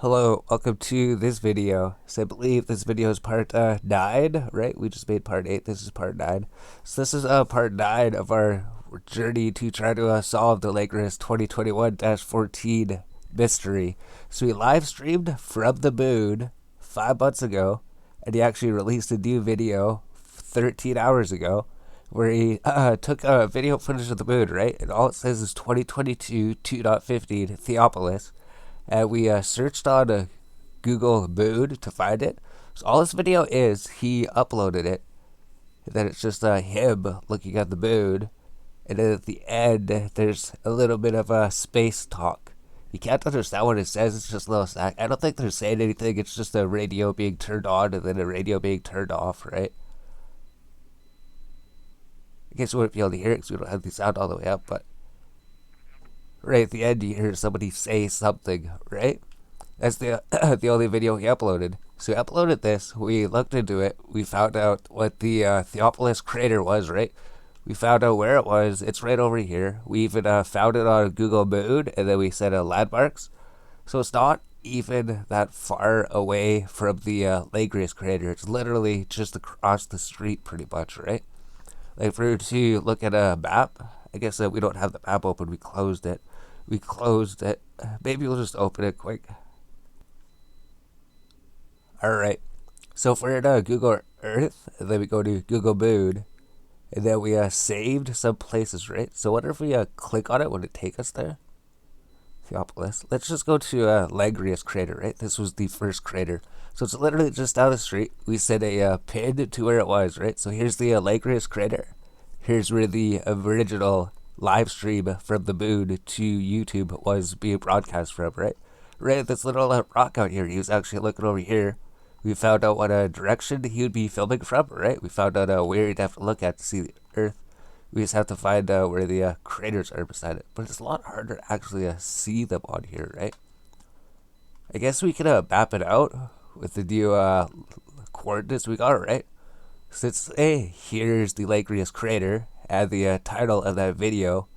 Hello, welcome to this video. So I believe this video is part 9, right? We just made part 8, this is part 9. So this is part 9 of our journey to try to solve the Langrenus 2021-14 mystery. So we live streamed from the moon 5 months ago, and he actually released a new video 13 hours ago where he took a video footage of the moon, right? And all it says is 2022 2.15 Theopolis. And we searched on Google Moon to find it. So all this video is, he uploaded it. And then it's just him looking at the moon. And then at the end, there's a little bit of space talk. You can't understand what it says, it's just a little snack. I don't think they're saying anything, it's just a radio being turned on and then a radio being turned off, right? I guess you wouldn't be able to hear it because we don't have the sound all the way up, but right at the end you hear somebody say something, right? That's the the only video he uploaded. So he uploaded this, we looked into it, we found out what the Theopolis crater was, right? We found out where it was, it's right over here. We even found it on Google Moon, and then we set landmarks. So it's not even that far away from the Langrenus crater. It's literally just across the street pretty much, right? Like if we were to look at a map, I guess we don't have the map open, we closed it. Maybe we'll just open it quick. Alright. So if we're in Google Earth, and then we go to Google Moon, and then we saved some places, right? So what if we click on it, would it take us there? Theopolis. Let's just go to Langrenus crater, right? This was the first crater. So it's literally just down the street. We set a pin to where it was, right? So here's the Langrenus crater. Here's where the original live stream from the moon to YouTube was being broadcast from, right? Right, this little rock out here. He was actually looking over here. We found out what direction he would be filming from, right? We found out where he'd have to look at to see the Earth. We just have to find where the craters are beside it. But it's a lot harder to actually see them on here, right? I guess we can map it out with the new coordinates we got, right? Since here's the Langrenus crater, and the title of that video,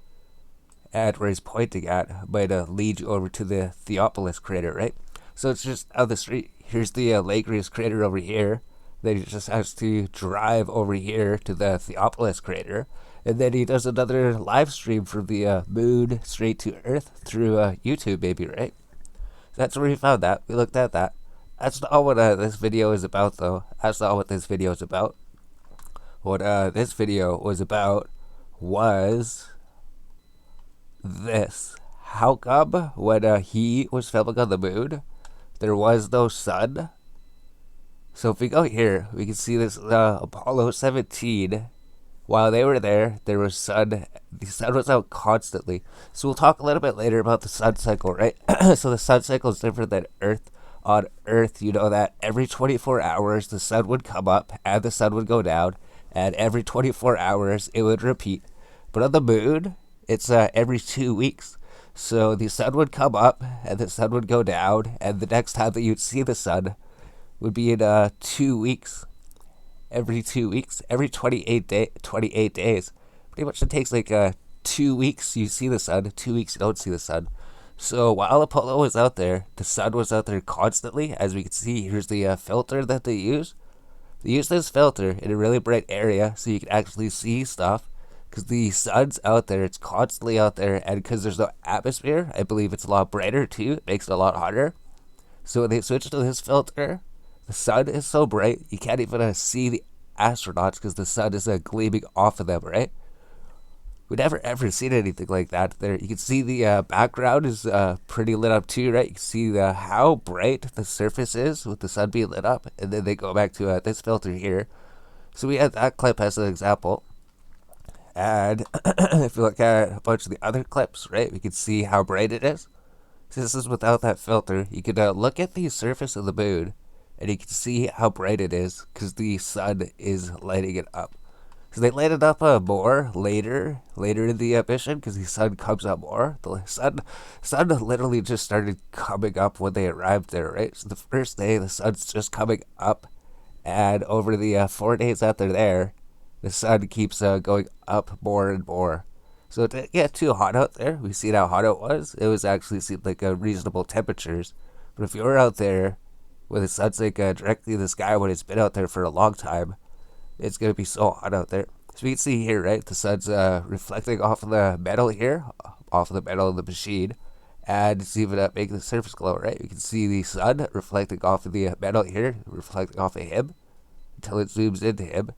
and where he's pointing at, might lead you over to the Theopolis crater, right? So it's just out the street. Here's the Langrenus crater over here. Then he just has to drive over here to the Theopolis crater. And then he does another live stream from the moon straight to Earth through YouTube, maybe, right? That's where we found that. We looked at that. That's not what this video is about, though. That's not what this video is about. What this video was about was this. How come when he was filming on the moon, there was no sun? So if we go here, we can see this Apollo 17. While they were there, there was sun. The sun was out constantly. So we'll talk a little bit later about the sun cycle, right? So the sun cycle is different than Earth. On Earth, you know that every 24 hours the sun would come up and the sun would go down, and every 24 hours it would repeat. But on the moon, it's every 2 weeks. So the sun would come up and the sun would go down, and the next time that you'd see the sun would be in 2 weeks. Every 2 weeks, every 28 days. Pretty much it takes like 2 weeks you see the sun, 2 weeks you don't see the sun. So while Apollo was out there, the sun was out there constantly. As we can see, here's the filter that they use. They use this filter in a really bright area so you can actually see stuff. Because the sun's out there, it's constantly out there, and because there's no atmosphere, I believe it's a lot brighter too. It makes it a lot hotter. So when they switch to this filter, the sun is so bright you can't even see the astronauts because the sun is gleaming off of them, right? We never ever seen anything like that. There, you can see the background is pretty lit up too, right? You can see how bright the surface is with the sun being lit up, and then they go back to this filter here. So we had that clip as an example. And if you look at a bunch of the other clips, right, we can see how bright it is. So this is without that filter. You can look at the surface of the moon, and you can see how bright it is because the sun is lighting it up. So they light it up more later in the mission because the sun comes up more. The sun literally just started coming up when they arrived there, right? So the first day, the sun's just coming up, and over the 4 days that they're there, the sun keeps going up more and more. So it didn't get too hot out there. We seen how hot it was. It was actually seemed like reasonable temperatures. But if you're out there where the sun's like directly in the sky when it's been out there for a long time, it's gonna be so hot out there. So we can see here, right? The sun's reflecting off of the metal here, off of the metal of the machine, and it's even making the surface glow, right? You can see the sun reflecting off of the metal here, reflecting off of him until it zooms into him.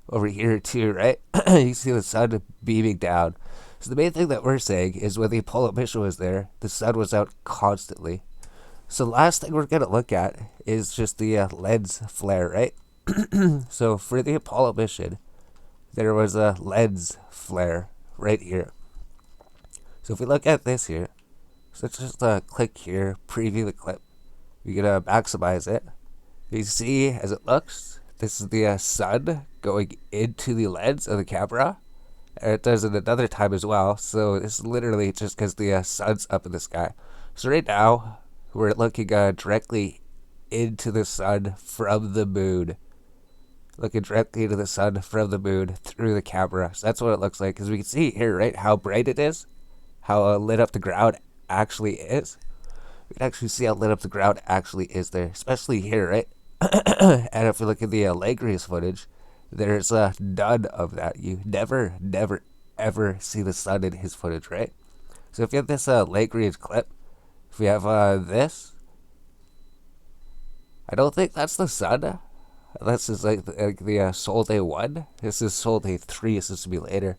Over here too, right? You can see the sun beaming down. So the main thing that we're saying is when the Apollo mission was there, the sun was out constantly. So the last thing we're gonna look at is just the lens flare, right? So for the Apollo mission, there was a lens flare right here. So if we look at this here, so let's just click here, preview the clip. We're gonna maximize it. You see as it looks, this is the sun going into the lens of the camera. And it does it another time as well. So it's literally just because the sun's up in the sky. So right now, we're looking directly into the sun from the moon. Looking directly into the sun from the moon through the camera. So that's what it looks like. Because we can see here, right, how bright it is. How lit up the ground actually is. We can actually see how lit up the ground actually is there. Especially here, right? And if we look at the Langrenus footage, there's none of that. You never, ever see the sun in his footage, right? So if you have this Langrenus clip, if we have this, I don't think that's the sun. This is like the Sol Day 1. This is Sol Day 3. This is to be later.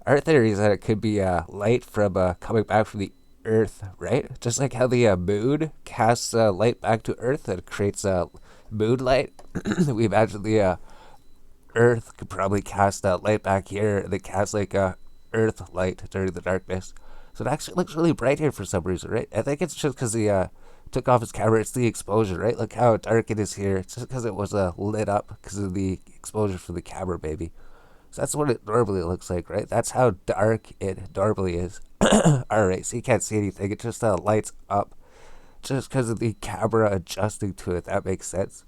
Our theory is that it could be light from coming back from the Earth, right? Just like how the moon casts light back to Earth and creates moonlight. We imagine the Earth could probably cast light back here that casts like Earth light during the darkness. So it actually looks really bright here for some reason, right? I think it's just because he took off his camera. It's the exposure, right? Look how dark it is here. It's just because it was lit up because of the exposure from the camera, baby. So that's what it normally looks like, right? That's how dark it normally is. Alright, so you can't see anything. It just lights up just because of the camera adjusting to it. That makes sense.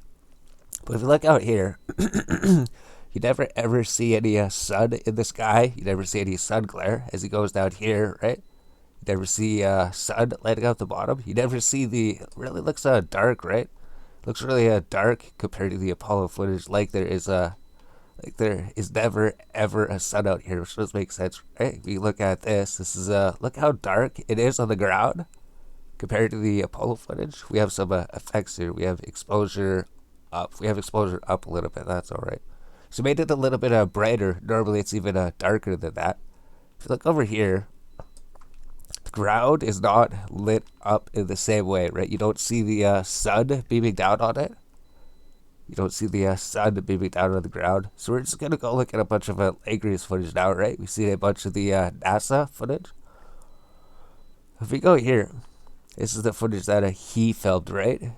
But if you look out here, you never ever see any sun in the sky. You never see any sun glare as he goes down here, right? You never see sun lighting up the bottom. You never see really looks dark, right? Looks really dark compared to the Apollo footage. Like there is never ever a sun out here, which does make sense, right? If you look at this, this is look how dark it is on the ground compared to the Apollo footage. We have some effects here. We have exposure up. We have exposure up a little bit. That's all right. So made it a little bit brighter. Normally it's even darker than that. If you look over here, the ground is not lit up in the same way, right? You don't see the sun beaming down on it. You don't see the sun beaming down on the ground. So we're just going to go look at a bunch of Langrenus footage now, right? We see a bunch of the NASA footage. If we go here, this is the footage that he filmed, right?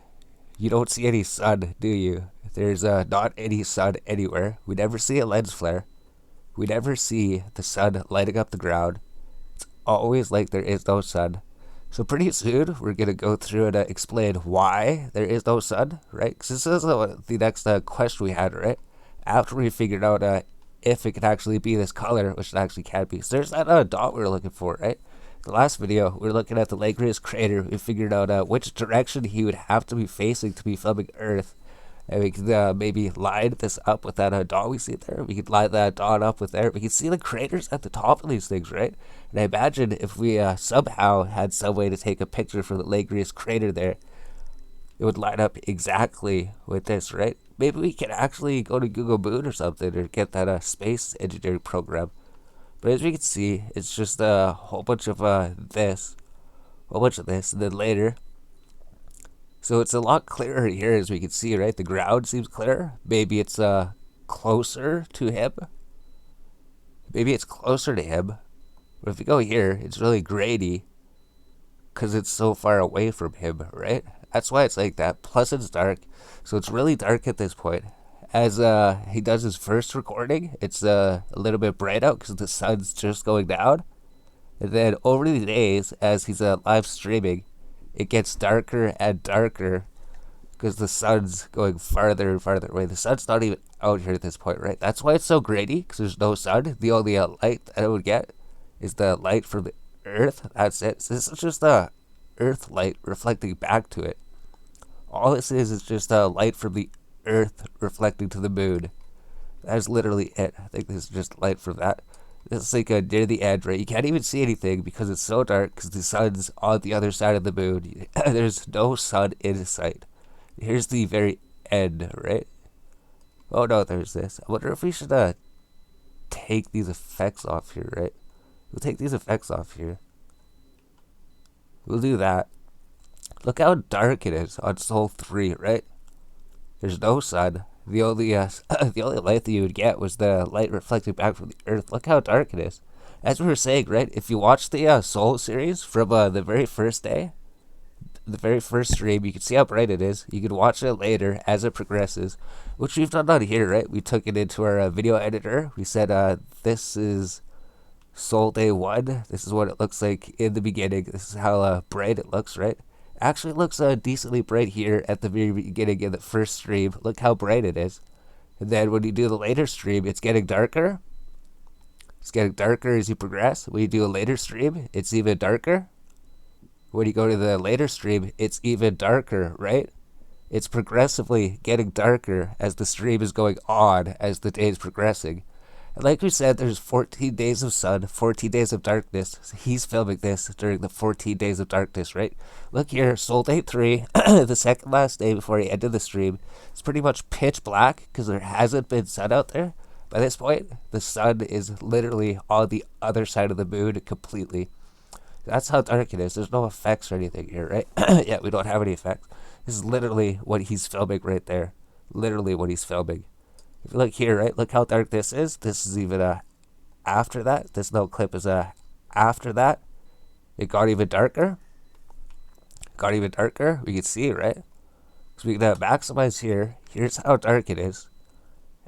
You don't see any sun, do you? There's not any sun anywhere. We never see a lens flare. We never see the sun lighting up the ground. It's always like there is no sun. So pretty soon, we're going to go through and explain why there is no sun, right? Because this is the next question we had, right? After we figured out if it could actually be this color, which it actually can be. So there's that dot we were looking for, right? The last video, we were looking at the Langrenus crater. We figured out which direction he would have to be facing to be filming Earth. And we could maybe line this up with that dot we see there. We could line that dot up with there. We could see the craters at the top of these things, right? And I imagine if we somehow had some way to take a picture from the Langrenus crater there, it would line up exactly with this, right? Maybe we can actually go to Google Moon or something or get that space engineering program. But as we can see, it's just a whole bunch of this, and then later. So it's a lot clearer here, as we can see, right? The ground seems clearer. Maybe it's closer to him. Maybe it's closer to him. But if we go here, it's really grainy because it's so far away from him, right? That's why it's like that. Plus it's dark. So it's really dark at this point. As he does his first recording, it's a little bit bright out because the sun's just going down. And then over the days, as he's live streaming, it gets darker and darker because the sun's going farther and farther away. The sun's not even out here at this point, right? That's why it's so grainy, because there's no sun. The only light that I would get is the light from the Earth. That's it. So this is just Earth light reflecting back to it. All this is just light from the Earth reflecting to the moon. That is literally it. I think this is just light from that. This is like near the edge, right? You can't even see anything because it's so dark because the sun's on the other side of the moon. There's no sun in sight. Here's the very end, right? Oh no, there's this. I wonder if we should take these effects off here, right? We'll take these effects off here. We'll do that. Look how dark it is on Sol 3, right? There's no sun. The only the only light that you would get was the light reflecting back from the Earth. Look how dark it is. As we were saying, right? If you watch the Soul series from the very first day, the very first stream, you can see how bright it is. You can watch it later as it progresses, which we've done on here, right? We took it into our video editor. We said, this is Soul Day 1. This is what it looks like in the beginning. This is how bright it looks, right? Actually, it looks decently bright here at the very beginning in the first stream. Look how bright it is. And then when you do the later stream, it's getting darker. It's getting darker as you progress. When you do a later stream, it's even darker. When you go to the later stream, it's even darker, right? It's progressively getting darker as the stream is going on, as the day is progressing. And like we said, there's 14 days of sun, 14 days of darkness. So he's filming this during the 14 days of darkness, right? Look here, Soul Day 3, the second last day before he ended the stream. It's pretty much pitch black because there hasn't been sun out there. By this point, the sun is literally on the other side of the moon completely. That's how dark it is. There's no effects or anything here, right? Yeah, we don't have any effects. This is literally what he's filming right there. Literally what he's filming. If you look here, right, look how dark this is. This is even after that. This no clip is after that. It got even darker. Got even darker. We can see, right? So we can maximize here. Here's how dark it is.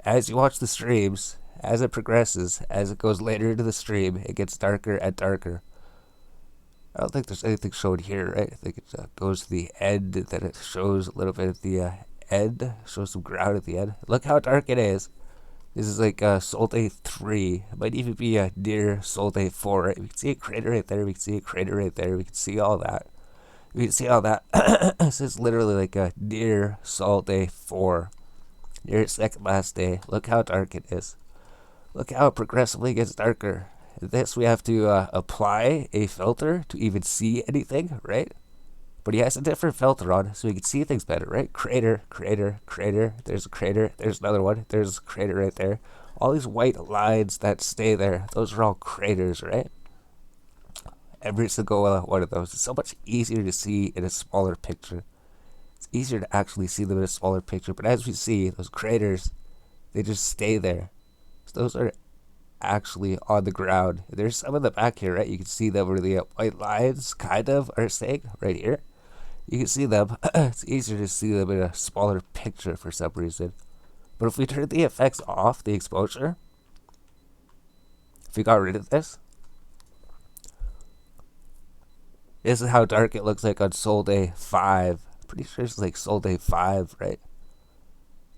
As you watch the streams, as it progresses, as it goes later into the stream, it gets darker and darker. I don't think there's anything shown here, right? I think it goes to the end, then it shows a little bit at the end, shows some ground at the end. Look how dark it is. This is like Soul Day 3. It might even be near Soul Day 4, right? We can see a crater right there, we can see a crater right there, we can see all that. We can see all that. This is literally like near Soul Day 4. Near second last day. Look how dark it is. Look how it progressively gets darker. This we have to apply a filter to even see anything, right? But he has a different filter on so he can see things better, right? Crater, crater, crater. There's a crater. There's another one. There's a crater right there. All these white lines that stay there, those are all craters, right? Every single one of those. It's so much easier to see in a smaller picture. It's easier to actually see them in a smaller picture. But as we see, those craters, they just stay there. So those are actually on the ground. There's some in the back here, right? You can see them where the white lines kind of are staying right here. You can see them. It's easier to see them in a smaller picture for some reason. But if we turn the effects off, the exposure, if we got rid of this is how dark it looks like on Soul Day 5. Pretty sure it's like Soul Day 5, right?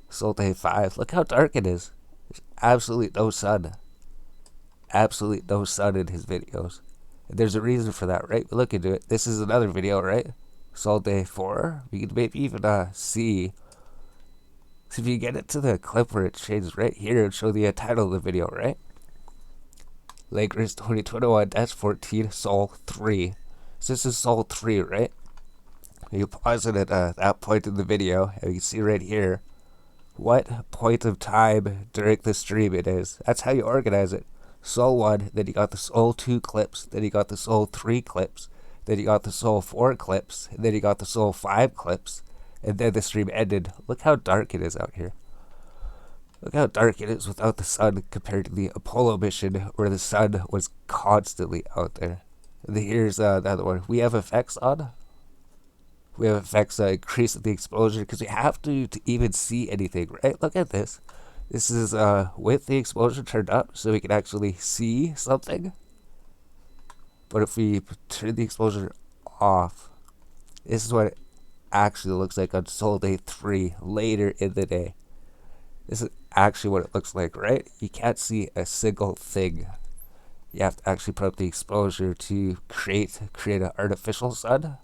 Soul Day 5. Look how dark it is. There's absolutely no sun. Absolutely no sun in his videos. And there's a reason for that, right? Look into it. This is another video, right? Soul Day 4. We can maybe even see. So if you get it to the clip where it changes right here, it'll show the title of the video, right? Langrenus 2021-14 Soul 3. So this is Soul 3, right? You pause it at that point in the video, and you can see right here what point of time during the stream it is. That's how you organize it. Soul 1, then you got the Soul 2 clips, then you got the Soul 3 clips, then you got the Soul 4 clips, and then you got the Soul 5 clips, and then the stream ended. Look how dark it is out here. Look how dark it is without the sun compared to the Apollo mission where the sun was constantly out there. And here's the other one. We have effects on. We have effects increasing the exposure because we have to even see anything, right? Look at this. This is with the exposure turned up so we can actually see something. But if we turn the exposure off, this is what it actually looks like on Soul Day 3 later in the day. This is actually what it looks like, right? You can't see a single thing. You have to actually put up the exposure to create an artificial sun.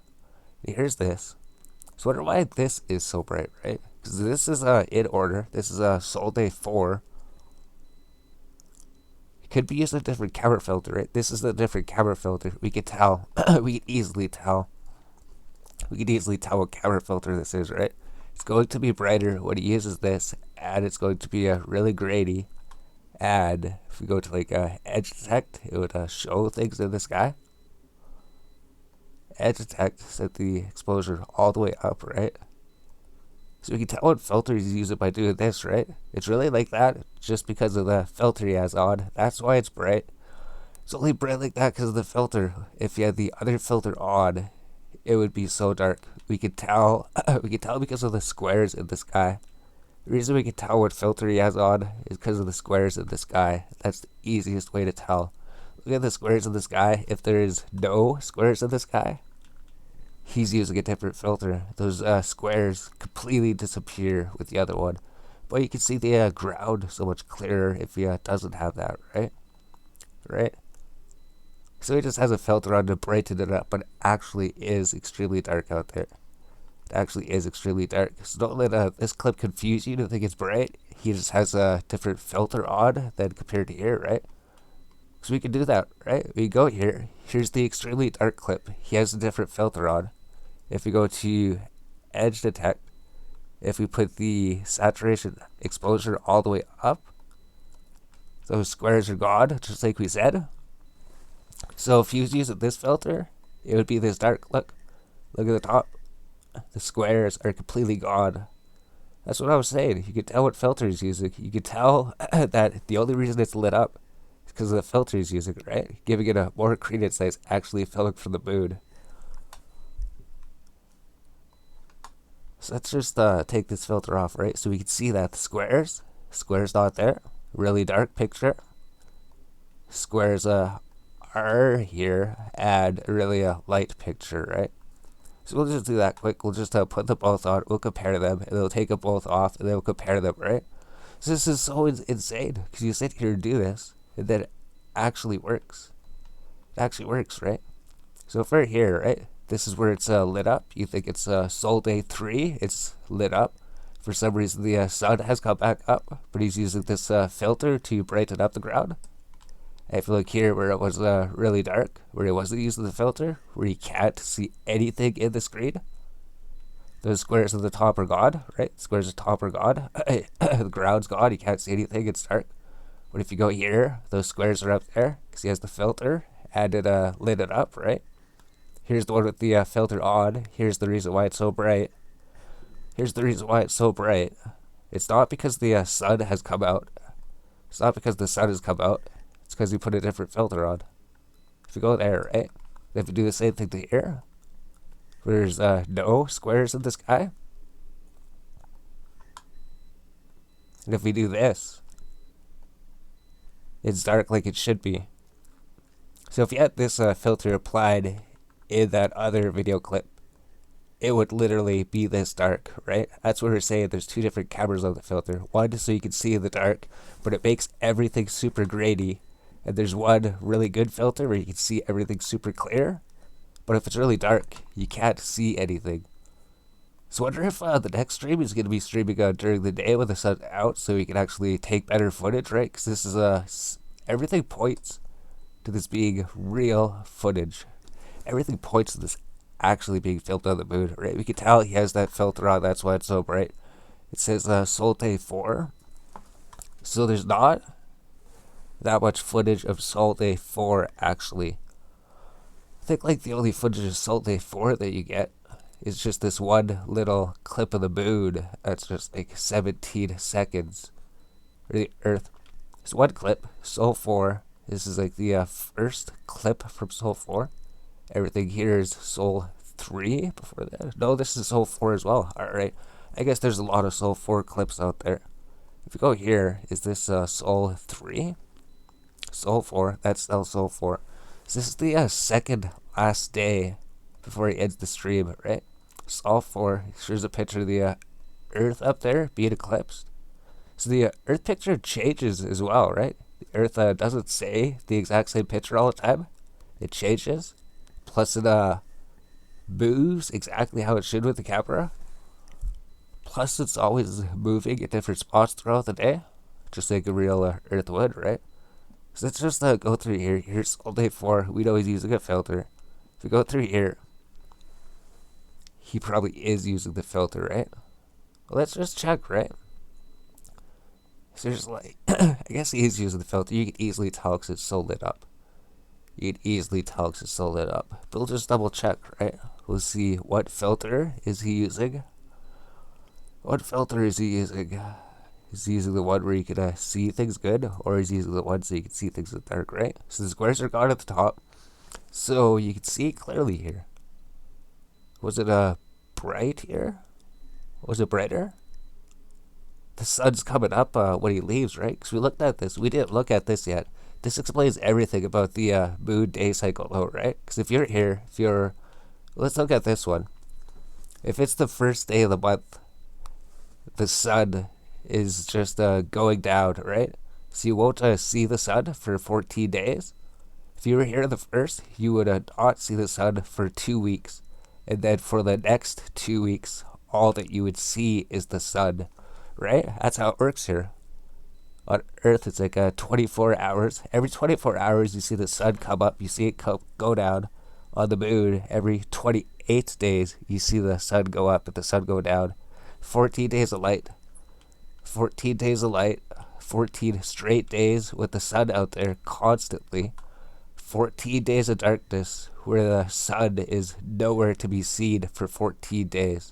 Here's this. So I wonder why this is so bright, right? Because this is in order. This is Sol Day 4. It could be using a different camera filter, right? This is a different camera filter. We could tell. We could easily tell. We could easily tell what camera filter this is, right? It's going to be brighter when it uses this, and it's going to be a really grainy. And if we go to like edge detect, it would show things in the sky. Edge detect set the exposure all the way up, right? So we can tell what filter he's using by doing this, right? It's really like that just because of the filter he has on. That's why it's bright. It's only bright like that because of the filter. If you had the other filter on, it would be so dark. We could tell. We could tell because of the squares in the sky. The reason we can tell what filter he has on is because of the squares in the sky. That's the easiest way to tell. Look at the squares in the sky. If there is no squares in the sky, he's using a different filter. Those squares completely disappear with the other one. But you can see the ground so much clearer if he doesn't have that, right? Right? So he just has a filter on to brighten it up, but it actually is extremely dark out there. It actually is extremely dark. So don't let this clip confuse you to think it's bright. He just has a different filter on than compared to here, right? So we can do that, right? We go here. Here's the extremely dark clip. He has a different filter on. If we go to edge detect, if we put the saturation exposure all the way up, those squares are gone, just like we said. So if you was using this filter, it would be this dark. Look at the top. The squares are completely gone. That's what I was saying. You could tell what filter he's using. You could tell that the only reason it's lit up is because of the filter he's using, right? Giving it a more credence that it's actually filling from the moon. So let's just take this filter off, right? So we can see that the squares not there. Really dark picture. Squares are here, and really a light picture, right? So we'll just do that quick. We'll just put them both on. We'll compare them, and we'll take them both off, and then we'll compare them, right? So this is so insane, because you sit here and do this, and then it actually works. It actually works, right? So if we're here, right, this is where it's lit up. You think it's Sol Day 3. It's lit up. For some reason, the sun has come back up, but he's using this filter to brighten up the ground. And if you look here where it was really dark, where he wasn't using the filter, where you can't see anything in the screen, those squares at the top are gone, right? Squares at the top are gone. The ground's gone. You can't see anything. It's dark. But if you go here, those squares are up there because he has the filter and it lit it up, right? Here's the one with the filter on. Here's the reason why it's so bright. Here's the reason why it's so bright. It's not because the sun has come out. It's not because the sun has come out. It's because you put a different filter on. If you go there, right? If you do the same thing to here, where there's no squares in the sky. And if we do this, it's dark like it should be. So if you had this filter applied in that other video clip, it would literally be this dark, right? That's what we're saying. There's two different cameras on the filter. One is so you can see in the dark, but it makes everything super grainy. And there's one really good filter where you can see everything super clear. But if it's really dark, you can't see anything. So I wonder if the next stream is going to be streaming during the day when the sun's out, so we can actually take better footage, right? Because this is everything points to this being real footage. Everything points to this actually being filmed on the moon, right? We can tell he has that filter on. That's why it's so bright. It says Sol Day 4. So there's not that much footage of Sol Day 4 actually. I think like the only footage of Sol Day 4 that you get is just this one little clip of the moon that's just like 17 seconds. Or the Earth. It's one clip, Sol 4. This is like the first clip from Sol 4. Everything here is Sol 3 before that. No, this is Sol 4 as well. Alright. I guess there's a lot of Sol 4 clips out there. If you go here, is this Sol 3? Sol 4. That's still Sol 4. So this is the second last day before he ends the stream, right? Sol 4. Here's a picture of the Earth up there being eclipsed. So the Earth picture changes as well, right? The Earth doesn't stay the exact same picture all the time. It changes. Plus it moves exactly how it should with the camera. Plus, it's always moving at different spots throughout the day, just like a real Earth would, right? So let's just go through here. Here's all day 4. We'd always using a filter. If we go through here, he probably is using the filter, right? Well, let's just check, right? So there's like, I guess he is using the filter. You can easily tell because it's so lit up. You can easily tell because it's so lit up. But we'll just double check, right? We'll see what filter is he using. What filter is he using? Is he using the one where you can see things good, or is he using the one so you can see things in the dark, right? So the squares are gone at the top, so you can see clearly here. Was it bright here? Was it brighter? The sun's coming up when he leaves, right? Because we looked at this. We didn't look at this yet. This explains everything about the moon day cycle, though, right? Because if you're here, let's look at this one. If it's the first day of the month, the sun is just going down, right? So you won't see the sun for 14 days. If you were here the first, you would not see the sun for 2 weeks. And then for the next 2 weeks, all that you would see is the sun, right? That's how it works here. On Earth, it's like 24 hours. Every 24 hours, you see the sun come up. You see it go down. On the moon, every 28 days, you see the sun go up and the sun go down. 14 days of light. 14 days of light. 14 straight days with the sun out there constantly. 14 days of darkness where the sun is nowhere to be seen for 14 days.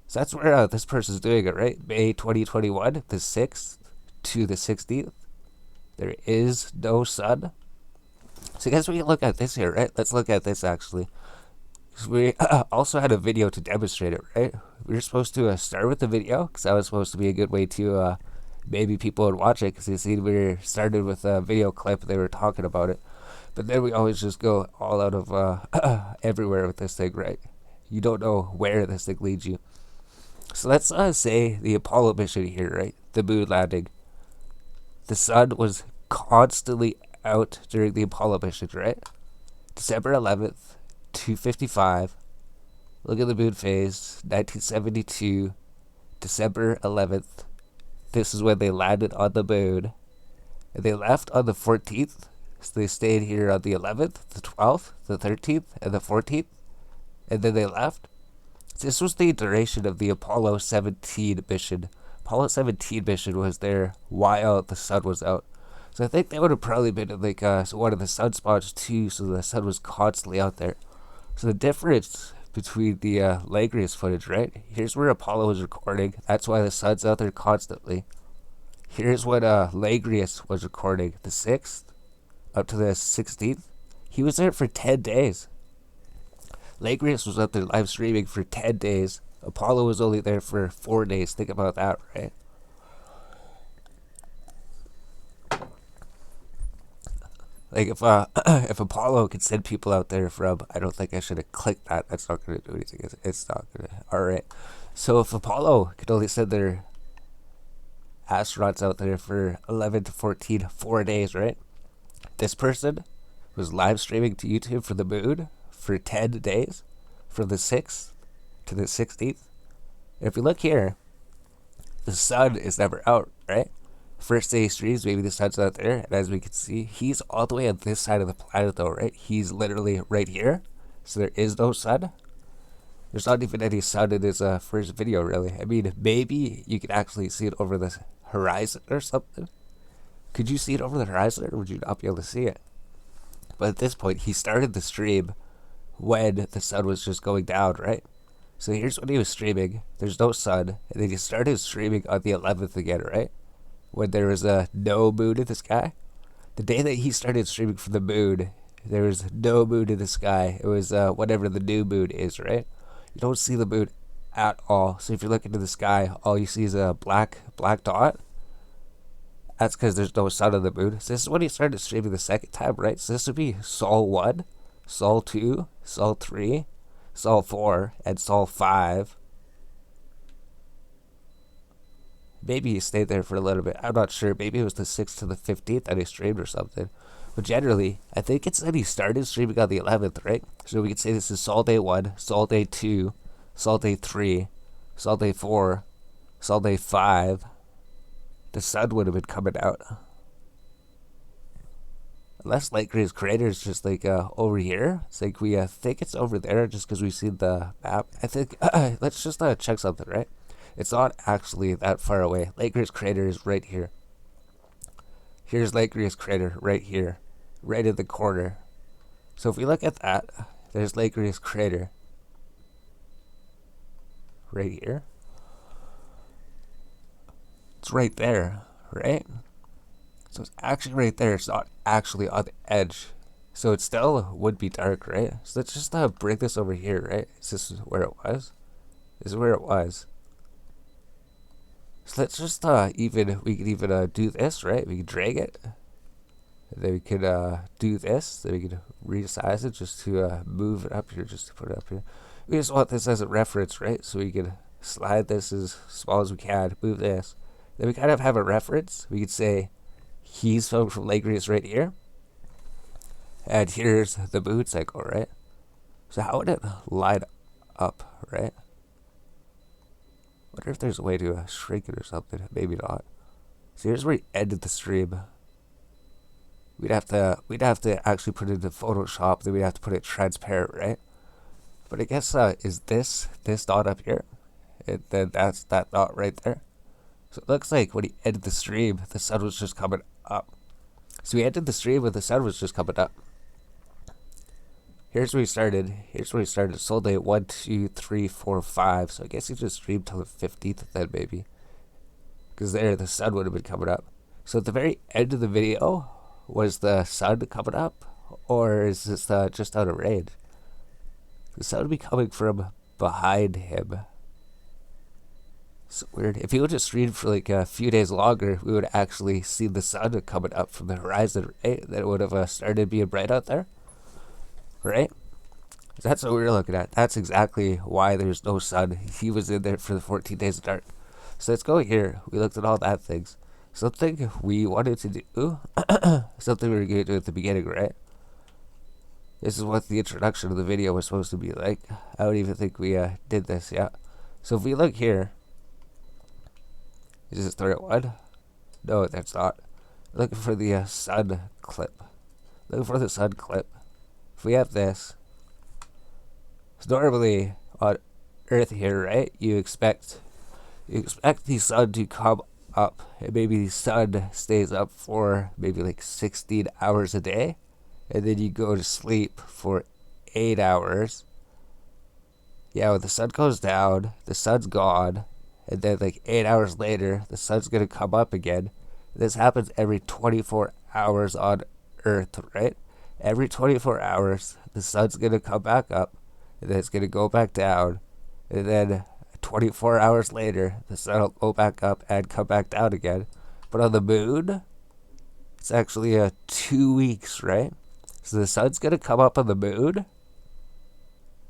So that's where this person's doing it, right? May 2021, the 6th to the 16th. There is no sun. So I guess we can look at this here, right? Let's look at this actually. We also had a video to demonstrate it, right? We were supposed to start with the video because that was supposed to be a good way to maybe people would watch it because you see we started with a video clip. They were talking about it. But then we always just go all out of everywhere with this thing, right? You don't know where this thing leads you. So let's say the Apollo mission here, right? The moon landing. The sun was constantly out during the Apollo mission, right? December 11th, 2:55. Look at the moon phase, 1972, December 11th. This is when they landed on the moon. And they left on the 14th. So they stayed here on the 11th, the 12th, the 13th, and the 14th. And then they left. This was the duration of the Apollo 17 mission. Apollo 17 mission was there while the sun was out. So I think they would have probably been in like one of the sunspots too, so the sun was constantly out there. So the difference between the Langrenus footage, right? Here's where Apollo was recording. That's why the sun's out there constantly. Here's what Langrenus was recording. The 6th up to the 16th. He was there for 10 days. Langrenus was up there live streaming for 10 days. Apollo was only there for 4 days. Think about that, right? Like if Apollo could send people out there from, I don't think I should have clicked that. That's not going to do anything. It's not going to. All right. So if Apollo could only send their astronauts out there for 11 to 14, 4 days, right? This person was live streaming to YouTube for the moon for 10 days, from the 6th to the 16th. And if we look here, the sun is never out, right? First day he streams, maybe the sun's not there, and as we can see, he's all the way on this side of the planet though, right? He's literally right here, so there is no sun. There's not even any sun in his first video, really. I mean, maybe you could actually see it over the horizon or something. Could you see it over the horizon, or would you not be able to see it? But at this point, he started the stream when the sun was just going down, right? So here's when he was streaming. There's no sun, and then he started streaming on the 11th again, right? When there was no moon in the sky. The day that he started streaming from the moon, there was no moon in the sky. It was whatever the new moon is, right? You don't see the moon at all. So if you look into the sky, all you see is a black dot. That's because there's no sun on the moon. So this is when he started streaming the second time, right? So this would be Sol 1, Sol 2, Sol 3, Sol 4, and Sol 5. Maybe he stayed there for a little bit. I'm not sure. Maybe it was the 6th to the 15th that he streamed or something. But generally, I think it's that he started streaming on the 11th, right? So we could say this is Sol Day 1, Sol Day 2, Sol Day 3, Sol Day 4, Sol Day 5. The sun would have been coming out. Unless Langrenus crater is just like over here. It's like we think it's over there just because we see the map. I think, let's just check something, right? It's not actually that far away. Langrenus crater is right here. Here's Langrenus crater right here. Right in the corner. So if we look at that, there's Langrenus crater. Right here. It's right there, right? So it's actually right there. It's not actually on the edge. So it still would be dark, right? So let's just bring this over here, right? Is this where it was? This is where it was. So let's just we could even do this, right? We could drag it. And then we could do this. Then we could resize it just to move it up here, just to put it up here. We just want this as a reference, right? So we could slide this as small as we can, move this. Then we kind of have a reference. We could say he's from Langrenus right here. And here's the moon cycle, right? So how would it line up, right? Wonder if there's a way to shrink it or something. Maybe not. So here's where we ended the stream. We'd have to actually put it into Photoshop. Then we'd have to put it transparent, right? But I guess is this dot up here, and then that's that dot right there. So it looks like when he ended the stream, the sun was just coming up. So we ended the stream when the sun was just coming up. Here's where we started. Sol Day 1, 2, 3, 4, 5. So I guess he just streamed till the 15th then maybe. Because there the sun would have been coming up. So at the very end of the video, was the sun coming up? Or is this just out of range? The sun would be coming from behind him. So weird. If he would just stream for like a few days longer, we would actually see the sun coming up from the horizon, right? Then it would have started being bright out there. Right? That's what we were looking at. That's exactly why there's no sun. He was in there for the 14 days of dark. So let's go here. We looked at all that things. Something we wanted to do. Something we were going to do at the beginning, right? This is what the introduction of the video was supposed to be like. I don't even think we did this yet. So if we look here. Is this the right one? No, that's not. Looking for the sun clip. If we have this, so normally on Earth here, right? You expect the sun to come up, and maybe the sun stays up for maybe like 16 hours a day, and then you go to sleep for 8 hours. Yeah, when the sun goes down, the sun's gone, and then like 8 hours later, the sun's gonna come up again. This happens every 24 hours on Earth, right? Every 24 hours, the sun's going to come back up, and then it's going to go back down, and then 24 hours later, the sun will go back up and come back down again. But on the moon, it's actually 2 weeks, right? So the sun's going to come up on the moon,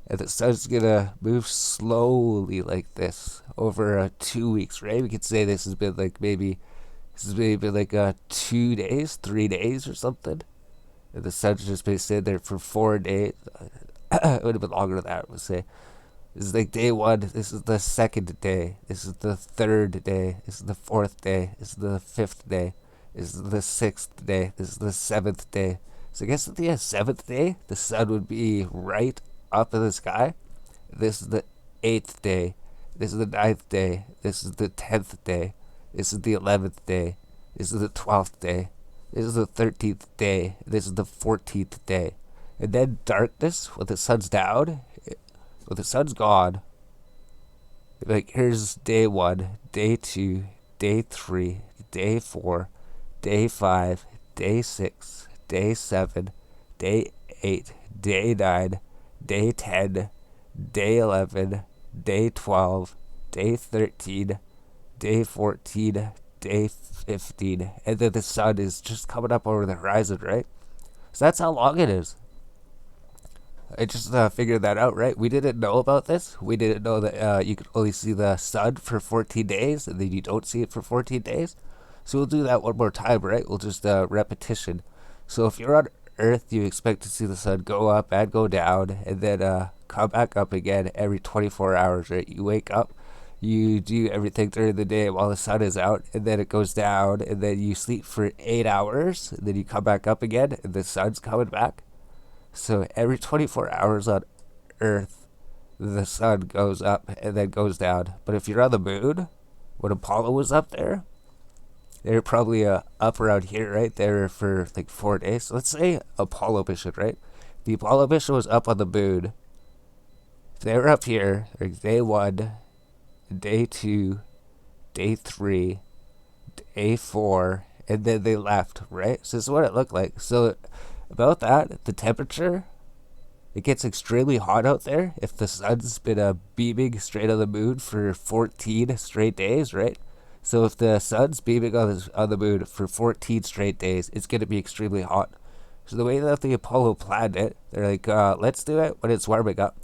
and the sun's going to move slowly like this over 2 weeks, right? We could say this has been like maybe 2 days, 3 days or something. And the sun's just been sitting there for 4 days. It would have been longer than that, let's say. This is like day 1. This is the 2nd day. This is the 3rd day. This is the 4th day. This is the 5th day. This is the 6th day. This is the 7th day. So I guess at the 7th day, the sun would be right up in the sky. This is the 8th day. This is the 9th day. This is the 10th day. This is the 11th day. This is the 12th day. This is the 13th day. This is the 14th day. And then darkness, when the sun's down, when the sun's gone, like here's day 1, day 2, day 3, day 4, day 5, day 6, day 7, day 8, day 9, day 10, day 11, day 12, day 13, day 14, day 15, and then the sun is just coming up over the horizon, right? So that's how long it is. I just figured that out, right? We didn't know about this. We didn't know that you could only see the sun for 14 days, and then you don't see it for 14 days. So we'll do that one more time, right? We'll just repetition. So if you're on Earth, you expect to see the sun go up and go down, and then come back up again every 24 hours, right? You wake up, you do everything during the day while the sun is out, and then it goes down, and then you sleep for 8 hours, and then you come back up again, and the sun's coming back. So every 24 hours on Earth, the sun goes up and then goes down. But if you're on the moon, when Apollo was up there, they were probably up around here, right? There for like 4 days. So let's say Apollo mission, right? The Apollo mission was up on the moon. They were up here, like day 1, day 2, day 3, day 4, and then they left, right? So this is what it looked like. So about that, the temperature, it gets extremely hot out there if the sun's been beaming straight on the moon for 14 straight days, right? So if the sun's beaming on the moon for 14 straight days, it's going to be extremely hot. So the way that the Apollo planned it, they're like, let's do it when it's warming up,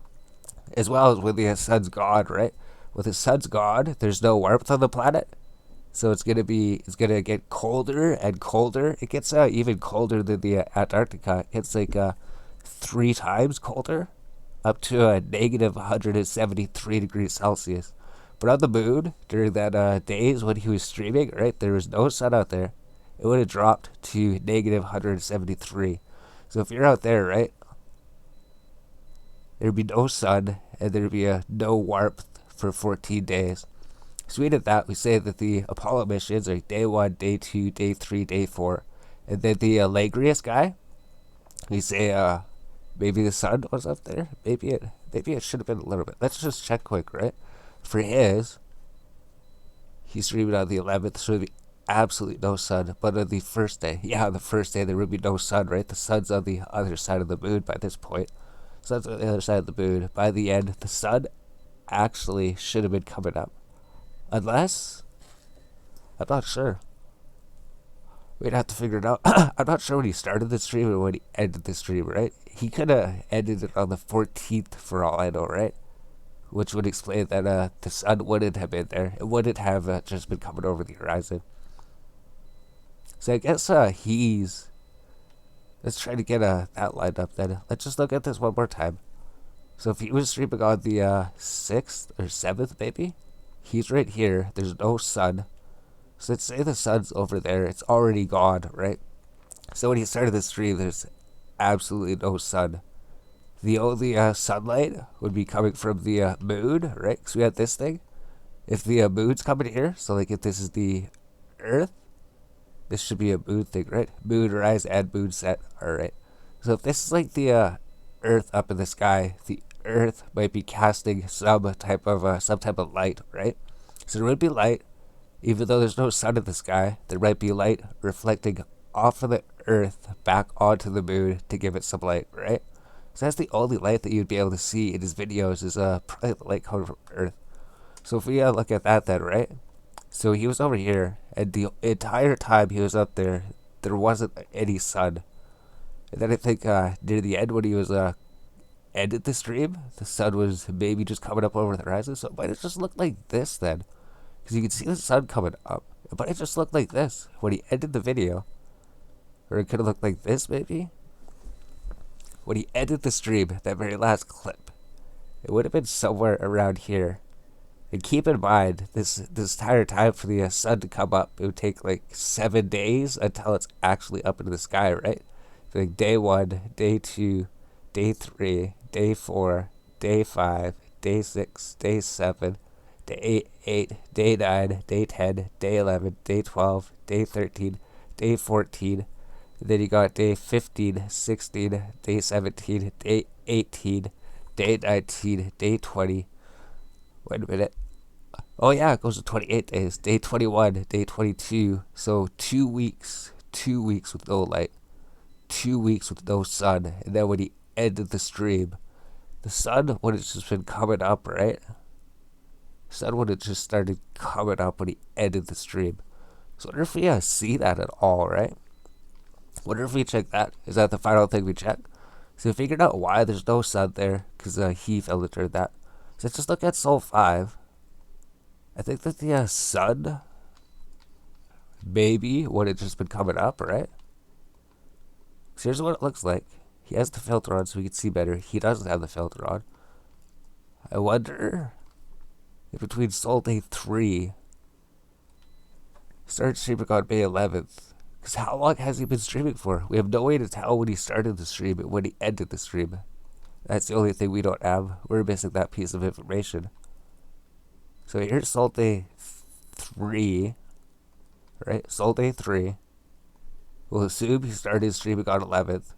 as well as when the sun's gone, right? When the sun's gone, there's no warmth on the planet, so it's gonna get colder and colder. It gets even colder than the Antarctica. It's like 3 times colder, up to a negative 173 degrees Celsius. But on the moon, during that days when he was streaming, right, there was no sun out there. It would have dropped to negative 173. So if you're out there, right, there'd be no sun and there'd be no warmth for 14 days. So we did that. We say that the Apollo missions are day 1, day 2, day 3, day 4. And then the Langrenus guy, we say maybe the sun was up there. Maybe it should have been a little bit. Let's just check quick, right? For his, he's streaming on the 11th, so there'd be absolutely no sun. But on the first day, on the first day there would be no sun, right? The sun's on the other side of the moon by this point. Sun's on the other side of the moon. By the end, the sun actually should have been coming up. Unless, I'm not sure. We'd have to figure it out. I'm not sure when he started the stream and when he ended the stream, right? He could have ended it on the 14th for all I know, right? Which would explain that the sun wouldn't have been there. It wouldn't have just been coming over the horizon. So I guess he's... Let's try to get that lined up then. Let's just look at this one more time. So if he was streaming on the 6th or 7th, maybe? He's right here. There's no sun. So let's say the sun's over there. It's already gone, right? So when he started the stream, there's absolutely no sun. The only sunlight would be coming from the moon, right? Because we had this thing. If the moon's coming here, so like if this is the Earth, this should be a moon thing, right? Moon rise and moon set, alright. So if this is like the Earth up in the sky, the Earth might be casting some type of light, right? So there would be light, even though there's no sun in the sky. There might be light reflecting off of the Earth back onto the moon to give it some light, right? So that's the only light that you'd be able to see in his videos is probably the light coming from Earth. So if we look at that then, right? So he was over here, and the entire time he was up there, there wasn't any sun. And then I think near the end when he was ended the stream, the sun was maybe just coming up over the horizon. So it might have just looked like this then. Because you can see the sun coming up. It might have just looked like this when he ended the video. Or it could have looked like this maybe. When he ended the stream, that very last clip, it would have been somewhere around here. And keep in mind, this entire time for the sun to come up, it would take like 7 days until it's actually up into the sky, right? So like day 1, day 2, day 3, day 4, day 5, day 6, day 7, day 8, day 9, day 10, day 11, day 12, day 13, day 14. Then you got day 15, 16, day 17, day 18, day 19, day 20. Wait a minute. Oh yeah, it goes to 28 days. Day 21, day 22. So 2 weeks. 2 weeks with no light. 2 weeks with no sun. And then when he ended the stream, the sun would have just been coming up, right? The sun would have just started coming up when he ended the stream. So I wonder if we see that at all, right? Wonder if we check that. Is that the final thing we check? So we figured out why there's no sun there, because he filtered that. So let's just look at Sol 5. I think that the sun maybe would have just been coming up, right? So here's what it looks like. He has the filter on so we can see better. He doesn't have the filter on. I wonder if between Sol Day 3 started streaming on May 11th. Because how long has he been streaming for? We have no way to tell when he started the stream and when he ended the stream. That's the only thing we don't have. We're missing that piece of information. So here's Sol Day 3. Right? Sol Day 3. We'll assume he started streaming on 11th.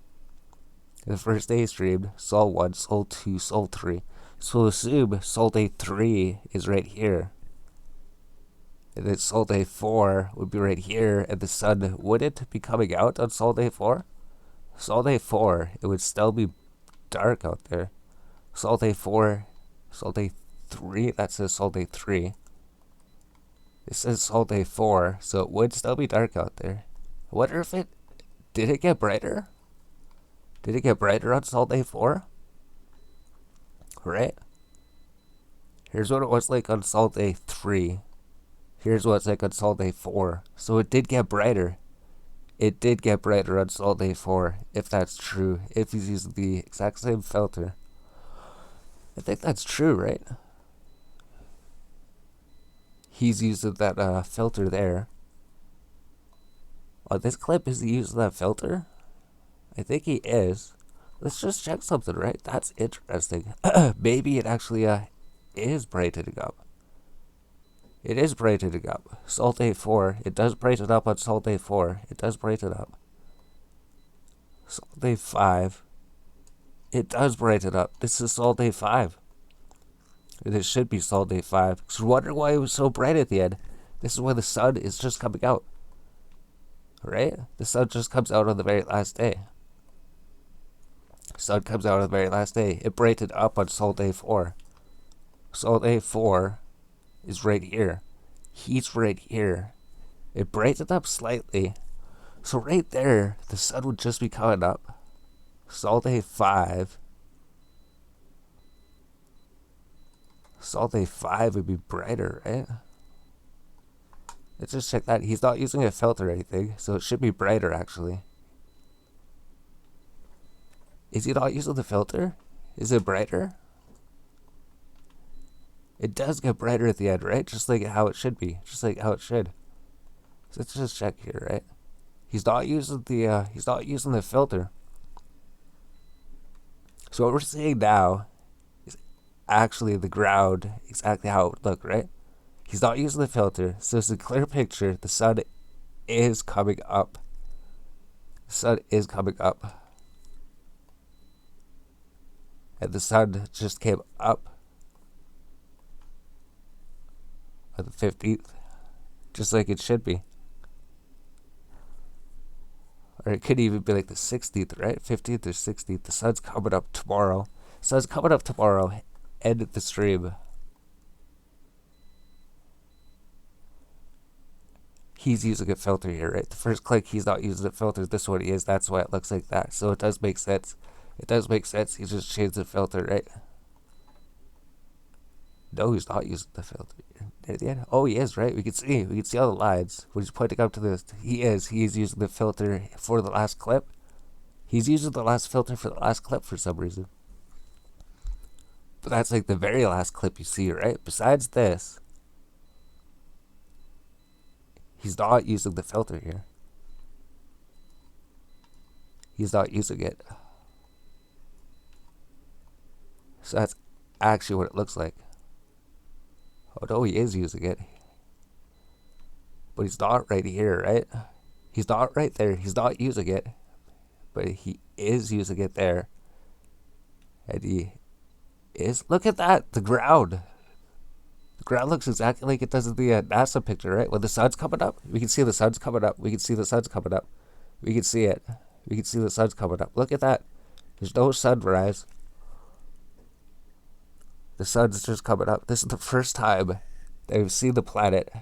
The first day he streamed, Sol 1, Sol 2, Sol 3. So we'll assume Sol Day 3 is right here. And then Sol Day 4 would be right here, and the sun wouldn't be coming out on Sol Day 4? Sol Day 4, it would still be dark out there. Sol Day 4, Sol Day 3, that says Sol Day 3. This says Sol Day 4, so it would still be dark out there. I wonder if did it get brighter? Did it get brighter on Sol Day 4? Right? Here's what it was like on Sol Day 3. Here's what it's like on Sol Day 4. So it did get brighter. It did get brighter on Sol Day 4, if that's true. If he's using the exact same filter. I think that's true, right? He's using that filter there. On this clip, is he using that filter? I think he is. Let's just check something, right? That's interesting. Maybe it actually is brightening up. It is brightening up. Sol Day 4. It does brighten up on Sol Day 4. It does brighten up. Sol Day 5. It does brighten up. This is Sol Day 5. This should be Sol Day 5. So I'm wondering why it was so bright at the end. This is when the sun is just coming out. Right? The sun just comes out on the very last day. Sun comes out on the very last day. It brightened up on Sol Day 4. Sol Day 4 is right here. He's right here. It brightened up slightly. So right there, the sun would just be coming up. Sol Day 5. Sol Day 5 would be brighter, right? Let's just check that. He's not using a filter or anything, so it should be brighter actually. Is he not using the filter? Is it brighter? It does get brighter at the end, right? Just like how it should be. Just like how it should. So let's just check here, right? He's not using the filter. So what we're seeing now is actually the ground exactly how it would look, right? He's not using the filter, so it's a clear picture. The sun is coming up. The sun is coming up. And the sun just came up on the 15th, just like it should be. Or it could even be like the 16th, right? 15th or 16th. The sun's coming up tomorrow. Sun's coming up tomorrow. End the stream. He's using a filter here, right? The first click, he's not using a filter. This one he is. That's why it looks like that. So it does make sense. It does make sense. He just changed the filter, right? No, he's not using the filter. At the end. Oh, he is, right? We can see all the lines. When he's pointing up to this, he is using the filter for the last clip. He's using the last filter for the last clip for some reason. But that's like the very last clip you see, right? Besides this, he's not using the filter here. He's not using it. So that's actually what it looks like. Oh no, he is using it. But he's not right here, right? He's not right there. He's not using it. But he is using it there. And he is. Look at that. The ground. The ground looks exactly like it does in the NASA picture, right? When the sun's coming up, we can see the sun's coming up. We can see the sun's coming up. We can see it. We can see the sun's coming up. Look at that. There's no sunrise. The sun's just coming up. This is the first time that we've seen the planet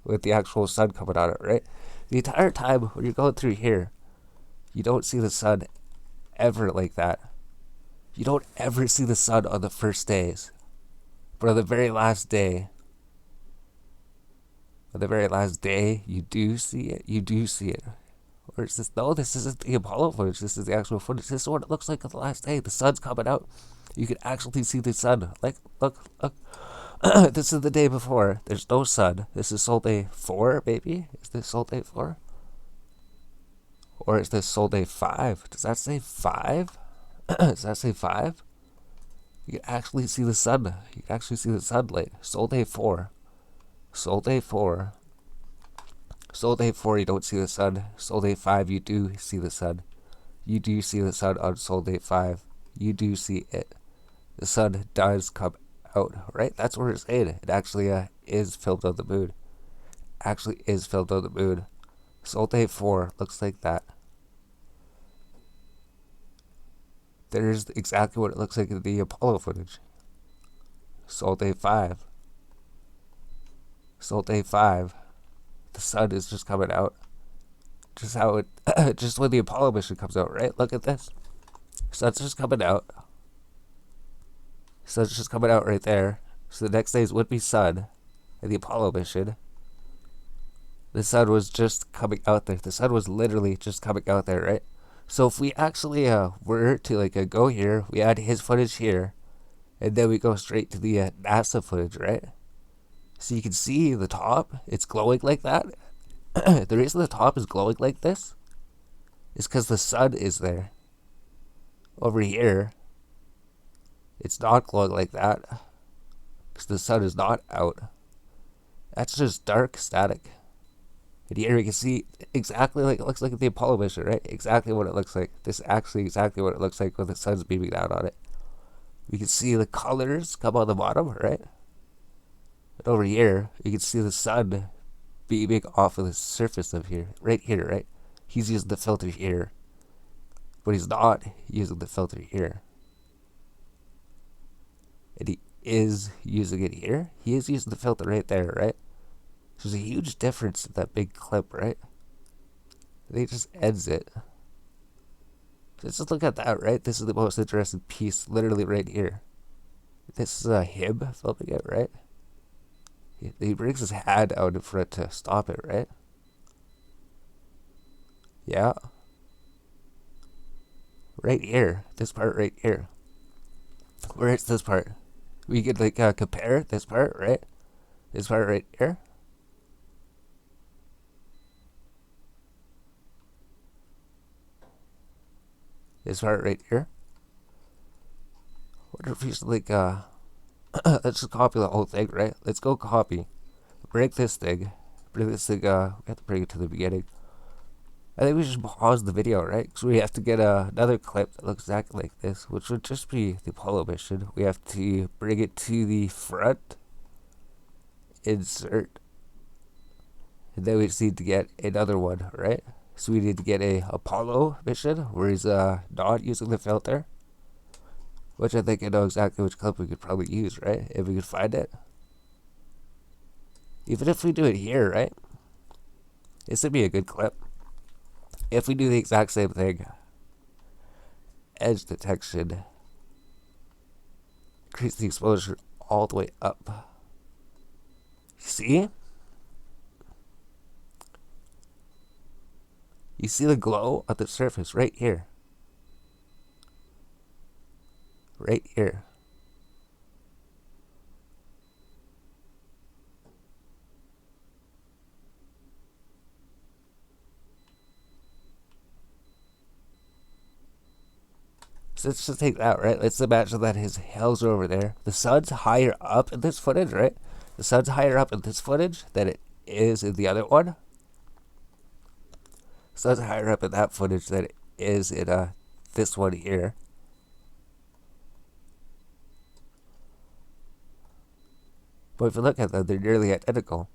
with the actual sun coming on it, right? The entire time when you're going through here, you don't see the sun ever like that. You don't ever see the sun on the first days. But on the very last day, you do see it. You do see it. Or is this? No, this isn't the Apollo footage. This is the actual footage. This is what it looks like on the last day. The sun's coming out. You can actually see the sun. Like, look. This is the day before. There's no sun. This is Sol Day 4, maybe? Is this Sol Day 4? Or is this Sol Day 5? Does that say 5? Does that say 5? You can actually see the sun. You can actually see the sunlight. Sol Day 4. Sol Day 4. Sol Day 4, you don't see the sun. Sol Day 5, you do see the sun. You do see the sun on Sol Day 5. You do see it. The sun does come out, right? That's what it's saying. It actually is filmed on the moon. Actually is filmed on the moon. Sol Day 4 looks like that. There's exactly what it looks like in the Apollo footage. Sol Day 5. Sol Day 5. The sun is just coming out. Just how it, just when the Apollo mission comes out, right? Look at this. Sun's just coming out. Sun's just coming out right there. So the next days would be sun. And the Apollo mission. The sun was just coming out there. The sun was literally just coming out there, right? So if we actually were to go here, we add his footage here, and then we go straight to the NASA footage, right? So you can see the top, it's glowing like that. The reason the top is glowing like this is because the sun is there. Over here, it's not glowing like that because the sun is not out. That's just dark static. And here you can see exactly like it looks like the Apollo mission, right? Exactly what it looks like. This is actually exactly what it looks like when the sun's beaming down on it. We can see the colors come on the bottom, right? And over here, you can see the sun beaming off of the surface of here. Right here, right? He's using the filter here. But he's not using the filter here. And he is using it here. He is using the filter right there, right? There's a huge difference in that big clip, right? They just ends it. Just look at that, right? This is the most interesting piece, literally right here. This is him filming it, right? He brings his hand out in front to stop it, right? Yeah. Right here. This part right here. Where is this part? We could compare this part, right? This part right here. This part right here. Wonder if we should let's just copy the whole thing, right? Let's go copy. Break this thing. We have to bring it to the beginning. I think we should pause the video, right? Because we have to get another clip that looks exactly like this, which would just be the Apollo mission. We have to bring it to the front. Insert. And then we just need to get another one, right? So we need to get a Apollo mission where he's not using the filter. Which I think I know exactly which clip we could probably use, right? If we could find it. Even if we do it here, right? This would be a good clip. If we do the exact same thing. Edge detection. Increase the exposure all the way up. See? You see the glow on the surface right here. Right here. So let's just take that, right? Let's imagine that his hills are over there. The sun's higher up in this footage, right? The sun's higher up in this footage than it is in the other one. The sun's higher up in that footage than it is in this one here. But if you look at them, they're nearly identical.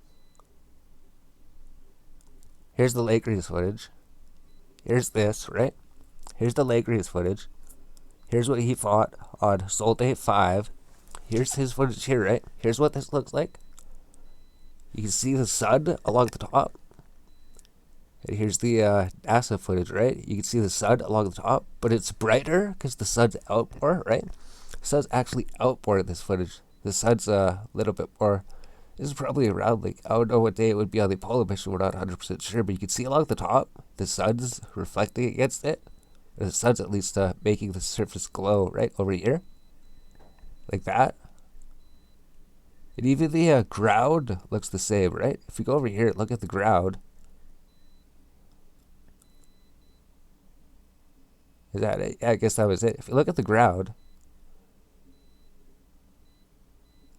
Here's the Langrenus footage. Here's this, right? Here's the Langrenus footage. Here's what he fought on Sol Day 5. Here's his footage here, right? Here's what this looks like. You can see the sun along the top. And here's the NASA footage, right? You can see the sun along the top, but it's brighter because the sun's out more, right? The sun's actually out more in this footage. The sun's a little bit more This is probably around, like, I don't know what day it would be on the Apollo mission, we're not 100% sure, but you can see along the top, the sun's reflecting against it. Or the sun's at least making the surface glow, right, over here. Like that. And even the ground looks the same, right? If we go over here, look at the ground. Is that it? Yeah, I guess that was it. If you look at the ground,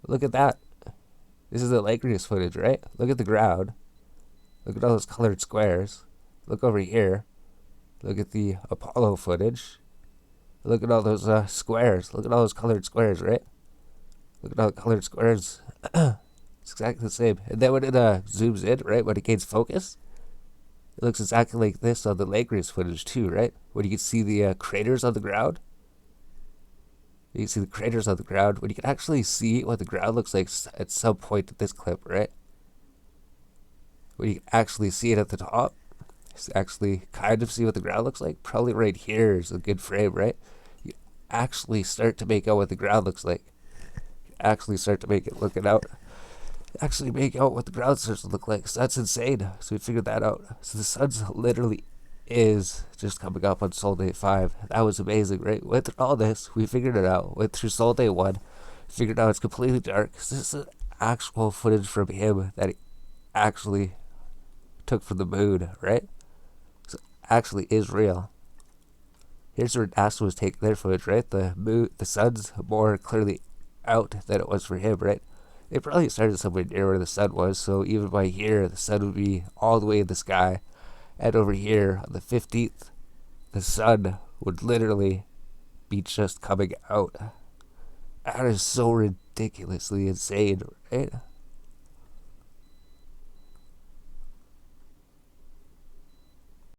look at that. This is the Langrenus footage, right? Look at the ground. Look at all those colored squares. Look over here. Look at the Apollo footage. Look at all those squares. Look at all those colored squares, right? Look at all the colored squares. It's exactly the same. And then when it zooms in, right, when it gains focus, it looks exactly like this on the Langrenus footage too, right? When you can see the craters on the ground. You can see the craters on the ground. When you can actually see what the ground looks like at some point in this clip, right? When you can actually see it at the top. Actually kind of see what the ground looks like. Probably right here is a good frame, right? You actually start to make out what the ground looks like. You actually start to make it looking out. Actually make out what the ground starts to look like. So that's insane. So we figured that out. So the sun's literally is just coming up on Sol Day 5. That was amazing, right? Went through all this. We figured it out. Went through Sol Day 1. Figured out it's completely dark. This is actual footage from him that he actually took from the moon, right? So actually is real. Here's where NASA was taking their footage, right? The sun's more clearly out than it was for him, right? They probably started somewhere near where the sun was, so even by here, the sun would be all the way in the sky. And over here, on the 15th, the sun would literally be just coming out. That is so ridiculously insane, right?